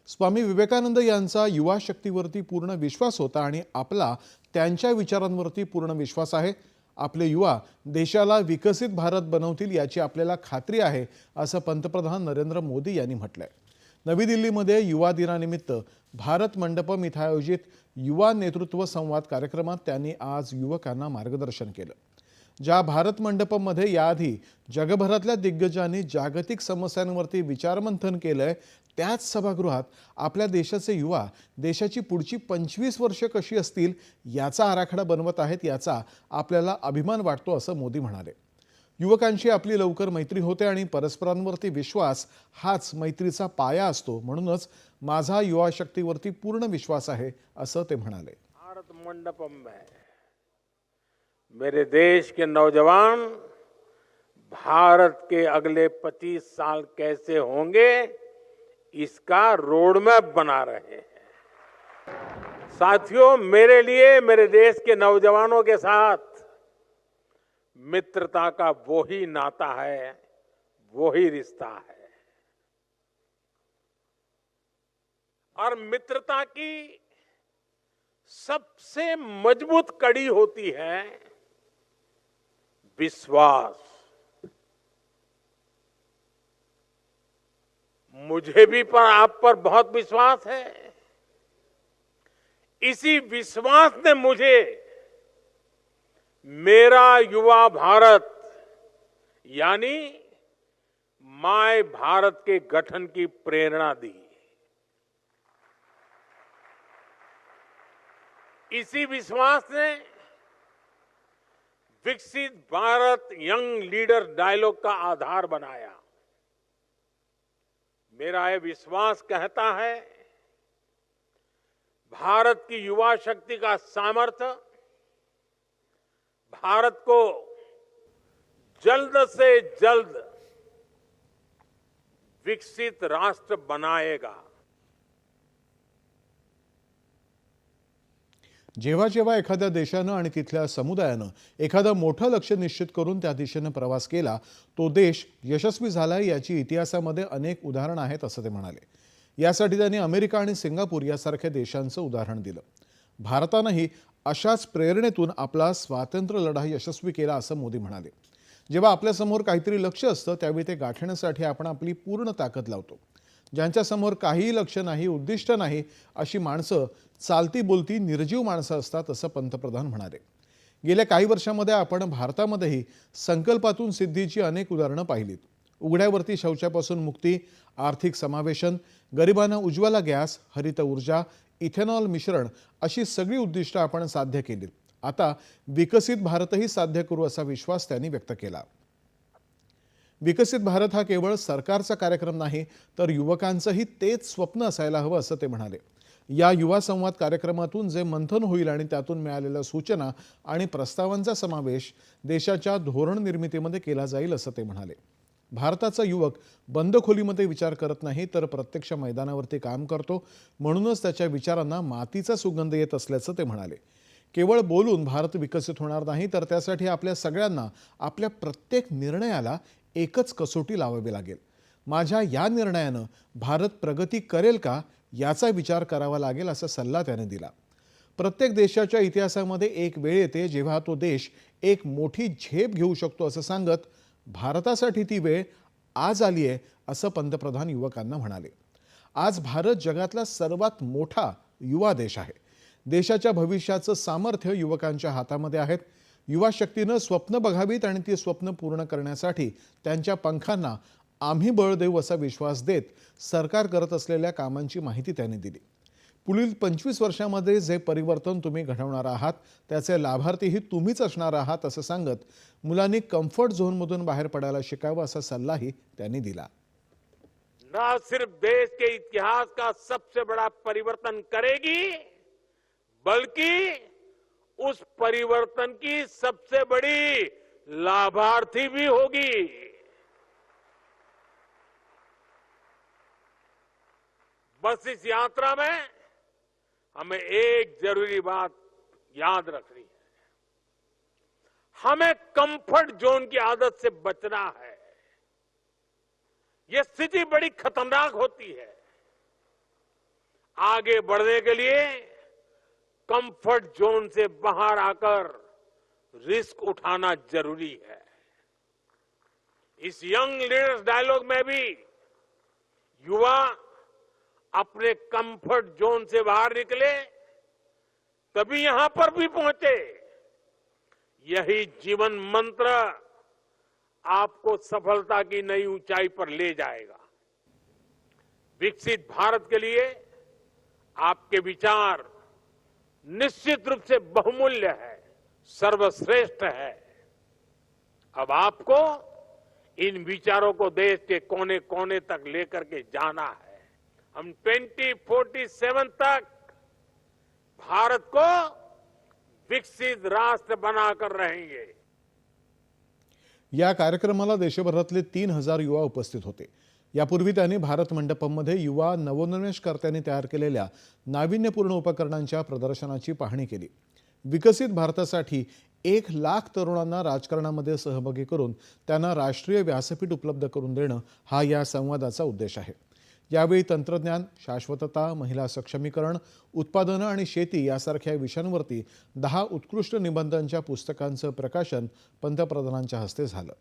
स्वामी विवेकानंद यांचा युवा शक्तीवरती पूर्ण विश्वास होता आणि आपला त्यांच्या विचारांवरती पूर्ण विश्वास आहे। आपले युवा देशाला विकसित भारत बनवतील याची आपल्याला खात्री आहे, असं पंतप्रधान नरेंद्र मोदी यांनी म्हटलंय। नवी दिल्लीमध्ये युवा दिनानिमित्त भारत मंडपम इथं आयोजित युवा नेतृत्व संवाद कार्यक्रमात त्यांनी आज युवकांना मार्गदर्शन केलं। ज्या भारत मंडपममध्ये याआधी जगभरातल्या दिग्गजांनी जागतिक समस्यांवरती विचारमंथन केलंय, त्याच सभागृहात आपल्या देशाचे युवा देशाची पुढची 25 वर्षे कशी असतील याचा आराखडा बनवत आहेत, याचा आपल्याला अभिमान वाटतो, असं मोदी म्हणाले। युवकांशी आपली लवकर मैत्री होते आणि परस्परांवरती विश्वास हाच मैत्रीचा पाया असतो, म्हणूनच माझा युवा शक्तीवरती पूर्ण विश्वास आहे, असं ते म्हणाले। भारत मंडपम में मेरे देश के नौजवान भारत के अगले 25 साल कैसे होंगे इसका रोड मैप बना रहे हैं। साथियों, मेरे लिए मेरे देश के नौजवानों के साथ मित्रता का वो ही नाता है, वो ही रिश्ता है। और मित्रता की सबसे मजबूत कड़ी होती है विश्वास। मुझे भी आप पर बहुत विश्वास है। इसी विश्वास ने मुझे मेरा युवा भारत यानी माय भारत के गठन की प्रेरणा दी। इसी विश्वास ने विकसित भारत यंग लीडर डायलॉग का आधार बनाया। मेरा यह विश्वास कहता है, भारत की युवा शक्ति का सामर्थ्य भारत को जल्द से जल्द विकसित राष्ट्र बनाएगा। जेव्हा जेव्हा एखाद्या देशानं आणि तिथल्या समुदायानं एखादं मोठं लक्ष्य निश्चित करून त्या दिशेने प्रवास केला, तो देश यशस्वी झाला याची इतिहासामध्ये अनेक उदाहरणं आहेत, असं ते म्हणाले। यासाठी त्यांनी अमेरिका आणि सिंगापूर यासारख्या देशांचं उदाहरण दिलं। भारतानंही अशाच प्रेरणेतून आपला स्वातंत्र्य लढा यशस्वी केला, असं मोदी म्हणाले। जेव्हा आपल्यासमोर काहीतरी लक्ष्य असतं त्यावेळी ते गाठण्यासाठी आपण आपली पूर्ण ताकद लावतो। ज्यांच्यासमोर काहीही लक्ष्य नाही, उद्दिष्ट नाही, अशी माणसं चालती बोलती निर्जीव माणसं असतात, असं पंतप्रधान म्हणाले। गेल्या काही वर्षांमध्ये आपण भारतामध्येही संकल्पातून सिद्धीची अनेक उदाहरणं पाहिलीत। उघड्यावरती शौचापासून मुक्ती, आर्थिक समावेशन, गरिबांना उज्ज्वला गॅस, हरित ऊर्जा, इथेनॉल मिश्रण अशी सगळी उद्दिष्ट आपण साध्य केलीत। आता विकसित भारतही साध्य करू, असा विश्वास त्यांनी व्यक्त केला। विकसित भारत हा केवळ सरकारचा कार्यक्रम नाही, तर युवकांचंही तेच स्वप्न असायला हवं, असं ते म्हणाले। या युवा संवाद कार्यक्रमातून जे मंथन होईल आणि त्यातून मिळालेल्या सूचना आणि प्रस्तावांचा समावेश देशाच्या धोरण निर्मितीमध्ये केला जाईल, असं ते म्हणाले। भारताचा युवक बंद खोलीमध्ये विचार करत नाही, तर प्रत्यक्ष मैदानावरती काम करतो, म्हणूनच त्याच्या विचारांना मातीचा सुगंध येत असल्याचं ते म्हणाले। केवळ बोलून भारत विकसित होणार नाही, तर त्यासाठी आपल्या सगळ्यांना आपल्या प्रत्येक निर्णयाला एकच कसोटी लावावी लागेल। माझ्या या निर्णयानं भारत प्रगती करेल का याचा विचार करावा लागेल, असा सल्ला त्याने दिला। प्रत्येक देशाच्या इतिहासामध्ये एक वेळ येते जेव्हा तो देश एक मोठी झेप घेऊ शकतो, असं सांगत भारतासाठी ती वेळ आज आली आहे, असं पंतप्रधान युवकांना म्हणाले। आज भारत जगातला सर्वात मोठा युवा देश आहे। देशाच्या भविष्याचं सामर्थ्य युवकांच्या हातामध्ये आहे। युवा शक्तीनं स्वप्न बघावीत आणि ती स्वप्न पूर्ण करण्यासाठी त्यांच्या पंखांना आम्ही बळ देऊ, असा विश्वास देत सरकार करत असलेल्या कामांची माहिती त्यांनी दिली। पुढील 25 वर्षांमध्ये जे परिवर्तन तुम्ही घडवणार आहात त्याचे लाभार्थीही तुम्हीच असणार आहात, असं सांगत मुलांनी कम्फर्ट झोनमधून बाहेर पडायला शिकावं, असा सल्लाही त्यांनी दिला। न सिर्फ देश के इतिहास का सबसे बड़ा परिवर्तन करेगी, बल्कि उस परिवर्तन की सबसे बड़ी लाभार्थी भी होगी। बस इस यात्रा में हमें एक जरूरी बात याद रखनी है, हमें कंफर्ट जोन की आदत से बचना है। यह स्थिति बड़ी खतरनाक होती है। आगे बढ़ने के लिए कंफर्ट जोन से बाहर आकर रिस्क उठाना जरूरी है। इस यंग लीडर्स डायलॉग में भी युवा अपने कंफर्ट जोन से बाहर निकले तभी यहां पर भी पहुंचे। यही जीवन मंत्र आपको सफलता की नई ऊंचाई पर ले जाएगा। विकसित भारत के लिए आपके विचार निश्चित रूप से बहुमूल्य है, सर्वश्रेष्ठ है। अब आपको इन विचारों को देश के कोने कोने तक लेकर के जाना है। हम 2047 तक भारत को विकसित राष्ट्र बनाकर रहेंगे। या कार्यक्रमाला देशभरातले 3,000 युवा उपस्थित होते। यापूर्वी त्यांनी भारत मंडपममध्ये युवा नवोन्मेषकर्त्यांनी तयार केलेल्या नाविन्यपूर्ण उपकरणांच्या प्रदर्शनाची पाहणी केली। विकसित भारतासाठी 1,00,000 तरुणांना राजकारणामध्ये सहभागी करून त्यांना राष्ट्रीय व्यासपीठ उपलब्ध करून देणं हा या संवादाचा उद्देश आहे। यावेळी तंत्रज्ञान, शाश्वतता, महिला सक्षमीकरण, उत्पादनं आणि शेती यासारख्या विषयांवरती 10 उत्कृष्ट निबंधांच्या पुस्तकांचं प्रकाशन पंतप्रधानांच्या हस्ते झालं।